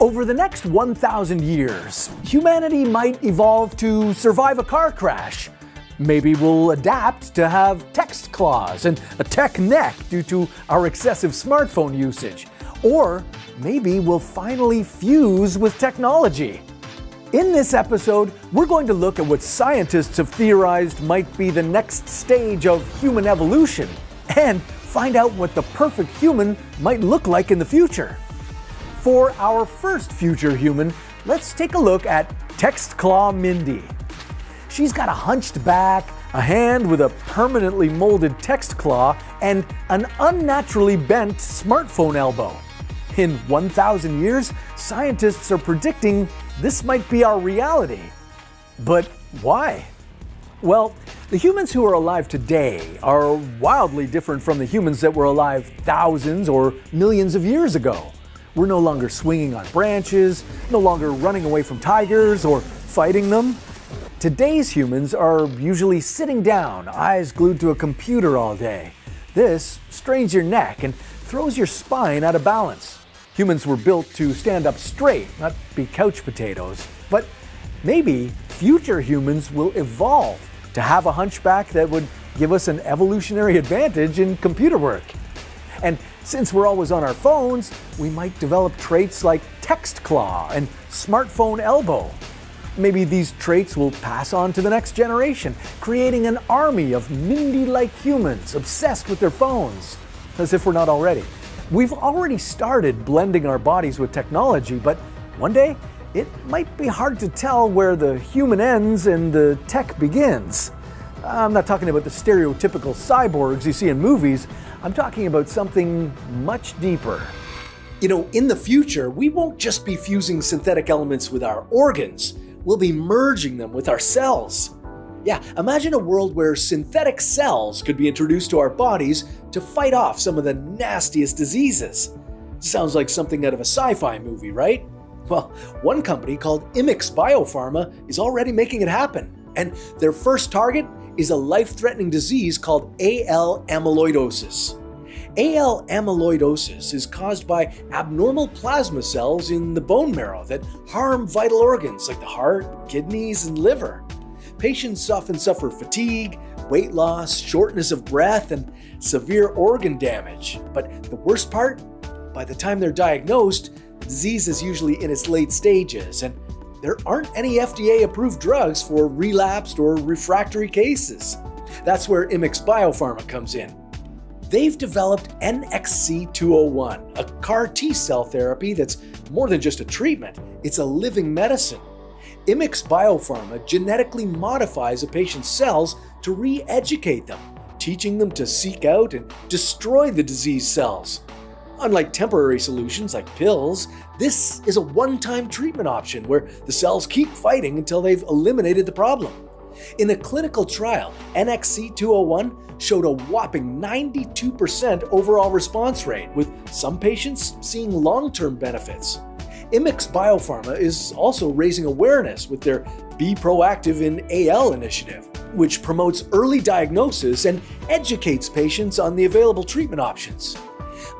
Over the next 1,000 years, humanity might evolve to survive a car crash. Maybe we'll adapt to have text claws and a tech neck due to our excessive smartphone usage. Or maybe we'll finally fuse with technology. In this episode, we're going to look at what scientists have theorized might be the next stage of human evolution and find out what the perfect human might look like in the future. For our first future human, let's take a look at Text Claw Mindy. She's got a hunched back, a hand with a permanently molded text claw, and an unnaturally bent smartphone elbow. In 1,000 years, scientists are predicting this might be our reality. But why? Well, the humans who are alive today are wildly different from the humans that were alive thousands or millions of years ago. We're no longer swinging on branches, no longer running away from tigers or fighting them. Today's humans are usually sitting down, eyes glued to a computer all day. This strains your neck and throws your spine out of balance. Humans were built to stand up straight, not be couch potatoes. But maybe future humans will evolve to have a hunchback that would give us an evolutionary advantage in computer work. And since we're always on our phones, we might develop traits like text claw and smartphone elbow. Maybe these traits will pass on to the next generation, creating an army of Mindy-like humans obsessed with their phones. As if we're not already. We've already started blending our bodies with technology, but one day it might be hard to tell where the human ends and the tech begins. I'm not talking about the stereotypical cyborgs you see in movies. I'm talking about something much deeper. In the future, we won't just be fusing synthetic elements with our organs. We'll be merging them with our cells. Yeah, imagine a world where synthetic cells could be introduced to our bodies to fight off some of the nastiest diseases. Sounds like something out of a sci-fi movie, right? Well, one company called Immix Biopharma is already making it happen. And their first target is a life-threatening disease called AL amyloidosis. AL amyloidosis is caused by abnormal plasma cells in the bone marrow that harm vital organs like the heart, kidneys, and liver. Patients often suffer fatigue, weight loss, shortness of breath, and severe organ damage. But the worst part? By the time they're diagnosed, the disease is usually in its late stages, and there aren't any FDA-approved drugs for relapsed or refractory cases. That's where Immix Biopharma comes in. They've developed NXC201, a CAR T-cell therapy that's more than just a treatment, it's a living medicine. Immix Biopharma genetically modifies a patient's cells to re-educate them, teaching them to seek out and destroy the diseased cells. Unlike temporary solutions like pills, this is a one-time treatment option where the cells keep fighting until they've eliminated the problem. In a clinical trial, NXC201 showed a whopping 92% overall response rate, with some patients seeing long-term benefits. Immix Biopharma is also raising awareness with their Be Proactive in AL initiative, which promotes early diagnosis and educates patients on the available treatment options.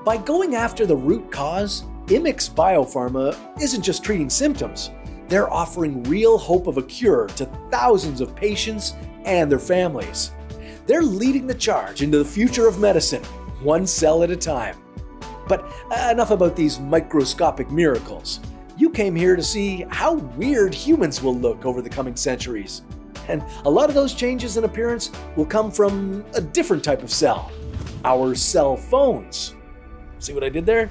By going after the root cause, Immix Biopharma isn't just treating symptoms. They're offering real hope of a cure to thousands of patients and their families. They're leading the charge into the future of medicine, one cell at a time. But enough about these microscopic miracles. You came here to see how weird humans will look over the coming centuries. And a lot of those changes in appearance will come from a different type of cell, our cell phones. See what I did there?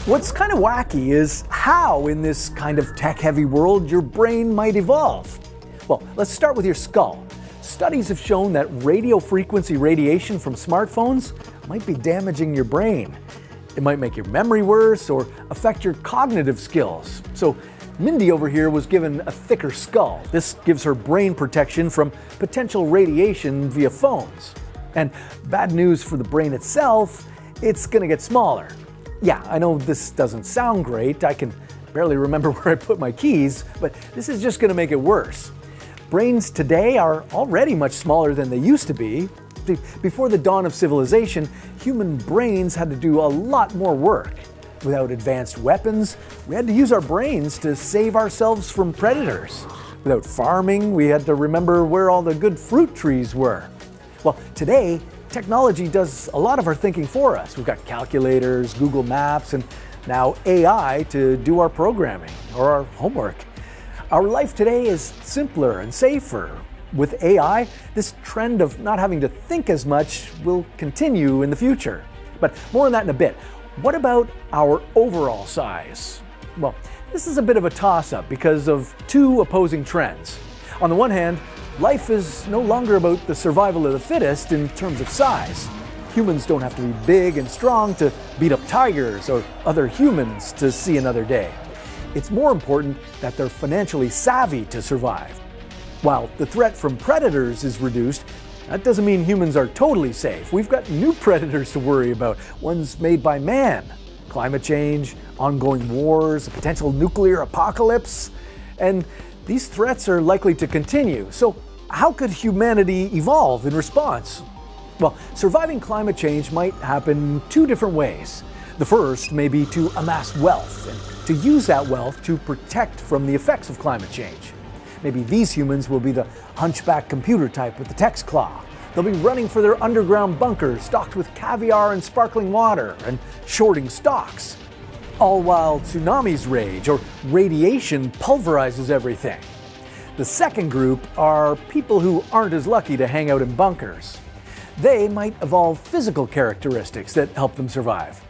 What's kind of wacky is how, in this kind of tech-heavy world, your brain might evolve. Well, let's start with your skull. Studies have shown that radio frequency radiation from smartphones might be damaging your brain. It might make your memory worse or affect your cognitive skills. So Mindy over here was given a thicker skull. This gives her brain protection from potential radiation via phones. And bad news for the brain itself, it's gonna get smaller. Yeah, I know this doesn't sound great. I can barely remember where I put my keys, but this is just gonna make it worse. Brains today are already much smaller than they used to be. Before the dawn of civilization, human brains had to do a lot more work. Without advanced weapons, we had to use our brains to save ourselves from predators. Without farming, we had to remember where all the good fruit trees were. Well, today, technology does a lot of our thinking for us. We've got calculators, Google Maps, and now AI to do our programming or our homework. Our life today is simpler and safer. With AI, this trend of not having to think as much will continue in the future. But more on that in a bit. What about our overall size? Well, this is a bit of a toss-up because of two opposing trends. On the one hand, life is no longer about the survival of the fittest in terms of size. Humans don't have to be big and strong to beat up tigers or other humans to see another day. It's more important that they're financially savvy to survive. While the threat from predators is reduced, that doesn't mean humans are totally safe. We've got new predators to worry about, ones made by man. Climate change, ongoing wars, a potential nuclear apocalypse, and these threats are likely to continue. So how could humanity evolve in response? Well, surviving climate change might happen two different ways. The first may be to amass wealth and to use that wealth to protect from the effects of climate change. Maybe these humans will be the hunchback computer type with the text claw. They'll be running for their underground bunkers stocked with caviar and sparkling water and shorting stocks. All while tsunamis rage or radiation pulverizes everything. The second group are people who aren't as lucky to hang out in bunkers. They might evolve physical characteristics that help them survive.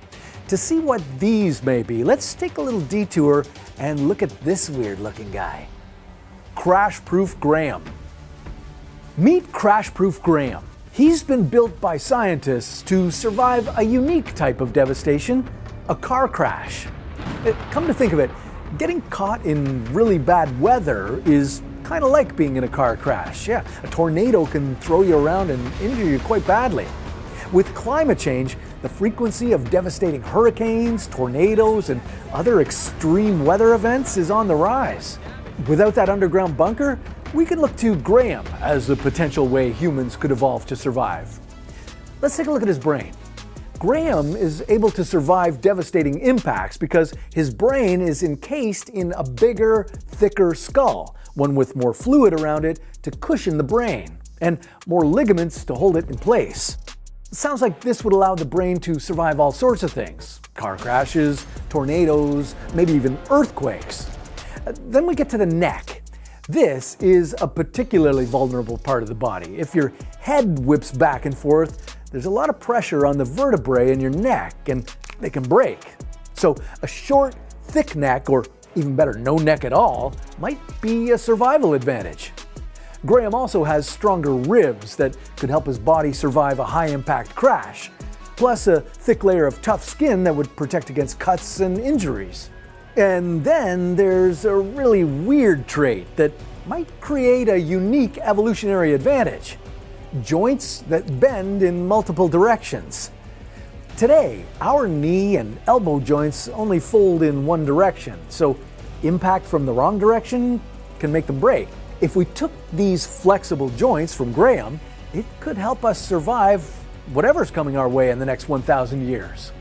To see what these may be, let's take a little detour and look at this weird-looking guy. Crash-Proof Graham. Meet Crash-Proof Graham. He's been built by scientists to survive a unique type of devastation, a car crash. Come to think of it, getting caught in really bad weather is kind of like being in a car crash. Yeah, a tornado can throw you around and injure you quite badly. With climate change, the frequency of devastating hurricanes, tornadoes, and other extreme weather events is on the rise. Without that underground bunker, we can look to Graham as a potential way humans could evolve to survive. Let's take a look at his brain. Graham is able to survive devastating impacts because his brain is encased in a bigger, thicker skull, one with more fluid around it to cushion the brain, and more ligaments to hold it in place. It sounds like this would allow the brain to survive all sorts of things: car crashes, tornadoes, maybe even earthquakes. Then we get to the neck. This is a particularly vulnerable part of the body. If your head whips back and forth, there's a lot of pressure on the vertebrae in your neck, and they can break. So a short, thick neck, or even better, no neck at all, might be a survival advantage. Graham also has stronger ribs that could help his body survive a high-impact crash, plus a thick layer of tough skin that would protect against cuts and injuries. And then there's a really weird trait that might create a unique evolutionary advantage: joints that bend in multiple directions. Today, our knee and elbow joints only fold in one direction, so impact from the wrong direction can make them break. If we took these flexible joints from Graham, it could help us survive whatever's coming our way in the next 1,000 years.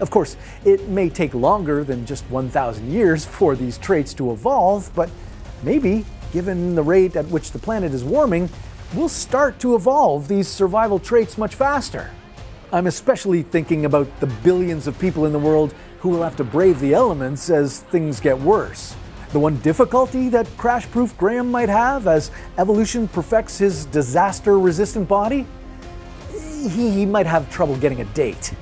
Of course, it may take longer than just 1,000 years for these traits to evolve, but maybe, given the rate at which the planet is warming, we'll start to evolve these survival traits much faster. I'm especially thinking about the billions of people in the world who will have to brave the elements as things get worse. The one difficulty that Crash-Proof Graham might have as evolution perfects his disaster-resistant body? He might have trouble getting a date.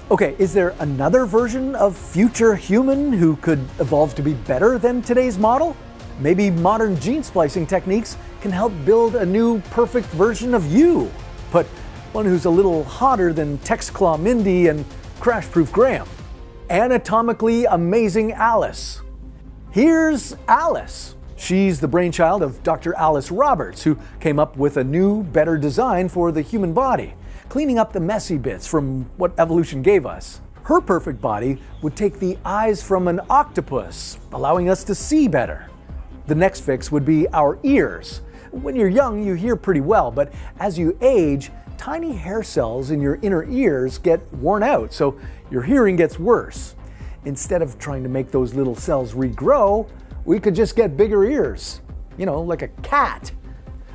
Okay, is there another version of future human who could evolve to be better than today's model? Maybe modern gene splicing techniques can help build a new perfect version of you, but one who's a little hotter than Text-Claw Mindy and Crash-Proof Graham. Anatomically amazing Alice. Here's Alice. She's the brainchild of Dr. Alice Roberts, who came up with a new, better design for the human body, cleaning up the messy bits from what evolution gave us. Her perfect body would take the eyes from an octopus, allowing us to see better. The next fix would be our ears. When you're young, you hear pretty well, but as you age, tiny hair cells in your inner ears get worn out, so your hearing gets worse. Instead of trying to make those little cells regrow, we could just get bigger ears. Like a cat.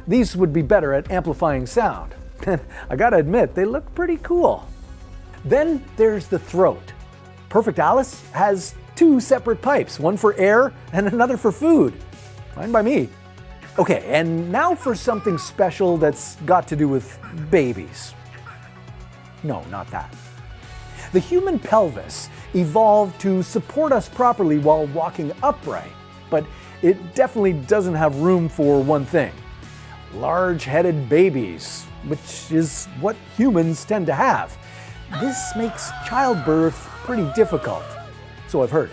These would be better at amplifying sound. And I gotta admit, they look pretty cool. Then there's the throat. Perfect Alice has two separate pipes, one for air and another for food. Fine by me. Okay, and now for something special that's got to do with babies. No, not that. The human pelvis evolved to support us properly while walking upright, but it definitely doesn't have room for one thing: large-headed babies, which is what humans tend to have. This makes childbirth pretty difficult, so I've heard.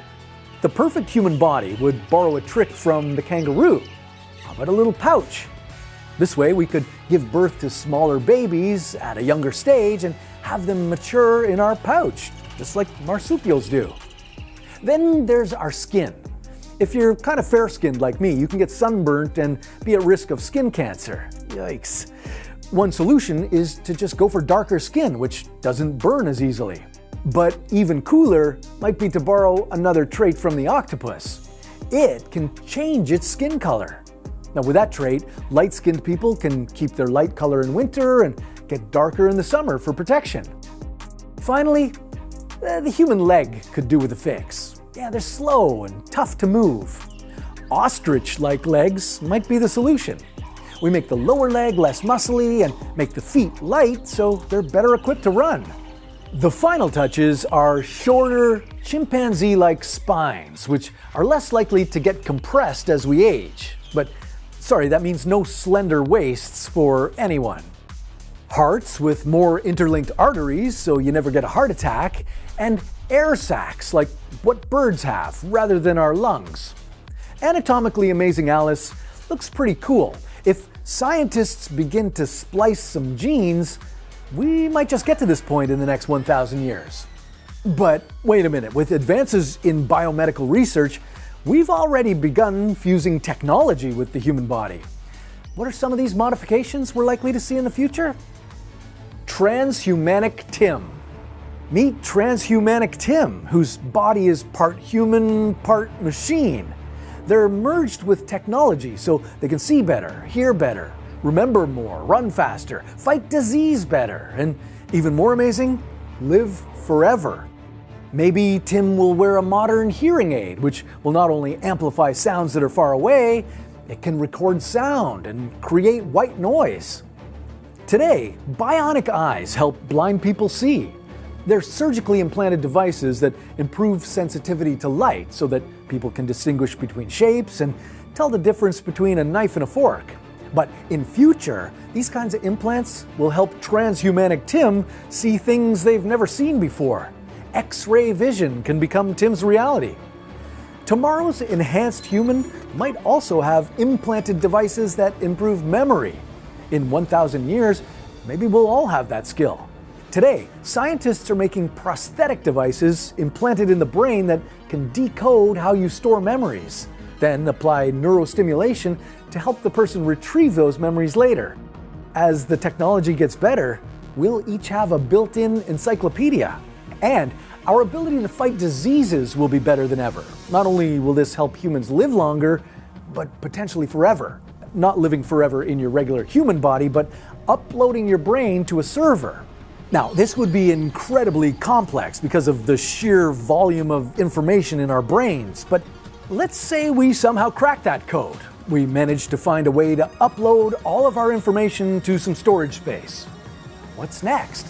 The perfect human body would borrow a trick from the kangaroo. How about a little pouch? This way we could give birth to smaller babies at a younger stage and have them mature in our pouch, just like marsupials do. Then there's our skin. If you're kind of fair-skinned like me, you can get sunburnt and be at risk of skin cancer. Yikes. One solution is to just go for darker skin, which doesn't burn as easily. But even cooler might be to borrow another trait from the octopus. It can change its skin color. Now with that trait, light-skinned people can keep their light color in winter and get darker in the summer for protection. Finally, the human leg could do with a fix. Yeah, they're slow and tough to move. Ostrich-like legs might be the solution. We make the lower leg less muscly and make the feet light so they're better equipped to run. The final touches are shorter, chimpanzee-like spines, which are less likely to get compressed as we age. But sorry, that means no slender waists for anyone. Hearts with more interlinked arteries so you never get a heart attack, and air sacs like what birds have rather than our lungs. Anatomically amazing Alice looks pretty cool. If scientists begin to splice some genes, we might just get to this point in the next 1,000 years. But wait a minute, with advances in biomedical research, we've already begun fusing technology with the human body. What are some of these modifications we're likely to see in the future? Transhumanic Tim. Meet Transhumanic Tim, whose body is part human, part machine. They're merged with technology so they can see better, hear better, remember more, run faster, fight disease better, and even more amazing, live forever. Maybe Tim will wear a modern hearing aid, which will not only amplify sounds that are far away, it can record sound and create white noise. Today, bionic eyes help blind people see. They're surgically implanted devices that improve sensitivity to light so that people can distinguish between shapes and tell the difference between a knife and a fork. But in future, these kinds of implants will help Transhumanic Tim see things they've never seen before. X-ray vision can become Tim's reality. Tomorrow's enhanced human might also have implanted devices that improve memory. In 1,000 years, maybe we'll all have that skill. Today, scientists are making prosthetic devices implanted in the brain that can decode how you store memories, then apply neurostimulation to help the person retrieve those memories later. As the technology gets better, we'll each have a built-in encyclopedia. And our ability to fight diseases will be better than ever. Not only will this help humans live longer, but potentially forever. Not living forever in your regular human body, but uploading your brain to a server. Now, this would be incredibly complex because of the sheer volume of information in our brains, but let's say we somehow crack that code. We managed to find a way to upload all of our information to some storage space. What's next?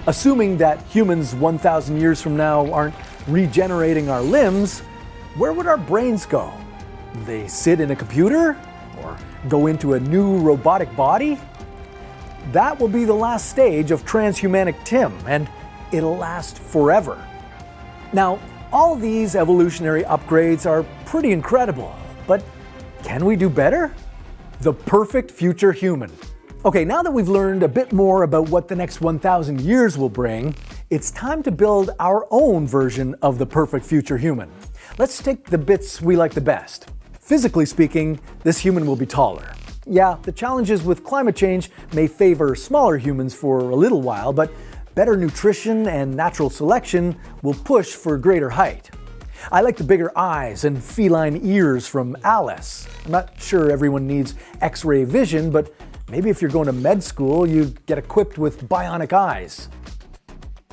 Assuming that humans 1,000 years from now aren't regenerating our limbs, where would our brains go? Would they sit in a computer? Or go into a new robotic body? That will be the last stage of Transhumanic Tim, and it'll last forever. Now, all these evolutionary upgrades are pretty incredible, but can we do better? The perfect future human. Okay, now that we've learned a bit more about what the next 1,000 years will bring, it's time to build our own version of the perfect future human. Let's take the bits we like the best. Physically speaking, this human will be taller. Yeah, the challenges with climate change may favor smaller humans for a little while, but better nutrition and natural selection will push for greater height. I like the bigger eyes and feline ears from Alice. I'm not sure everyone needs X-ray vision, but maybe if you're going to med school, you get equipped with bionic eyes.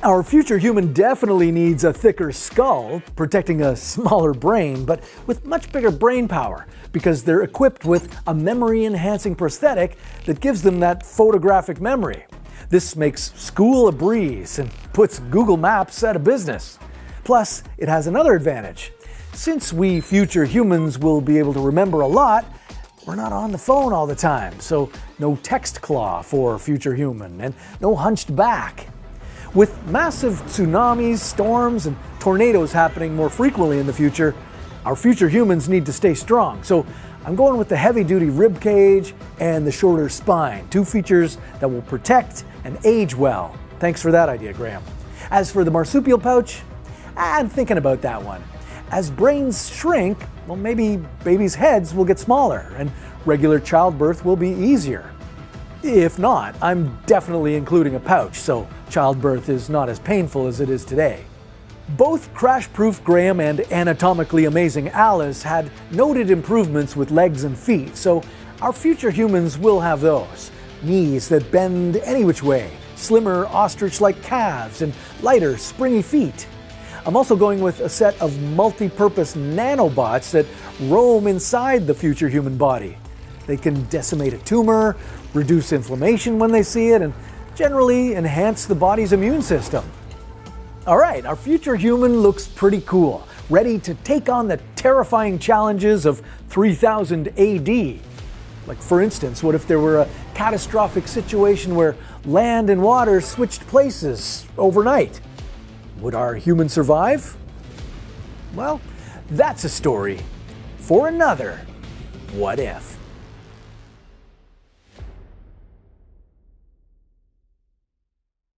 Our future human definitely needs a thicker skull, protecting a smaller brain, but with much bigger brain power, because they're equipped with a memory-enhancing prosthetic that gives them that photographic memory. This makes school a breeze and puts Google Maps out of business. Plus, it has another advantage. Since we future humans will be able to remember a lot, we're not on the phone all the time, so no text claw for future human and no hunched back. With massive tsunamis, storms, and tornadoes happening more frequently in the future, our future humans need to stay strong. So I'm going with the heavy-duty rib cage and the shorter spine, two features that will protect and age well. Thanks for that idea, Graham. As for the marsupial pouch, I'm thinking about that one. As brains shrink, well, maybe babies' heads will get smaller and regular childbirth will be easier. If not, I'm definitely including a pouch, so childbirth is not as painful as it is today. Both crash-proof Graham and anatomically amazing Alice had noted improvements with legs and feet, so our future humans will have those. Knees that bend any which way, slimmer ostrich-like calves, and lighter, springy feet. I'm also going with a set of multi-purpose nanobots that roam inside the future human body. They can decimate a tumor, reduce inflammation when they see it, and generally enhance the body's immune system. All right, our future human looks pretty cool, ready to take on the terrifying challenges of 3000 AD. Like, for instance, what if there were a catastrophic situation where land and water switched places overnight? Would our human survive? Well, that's a story for another What If.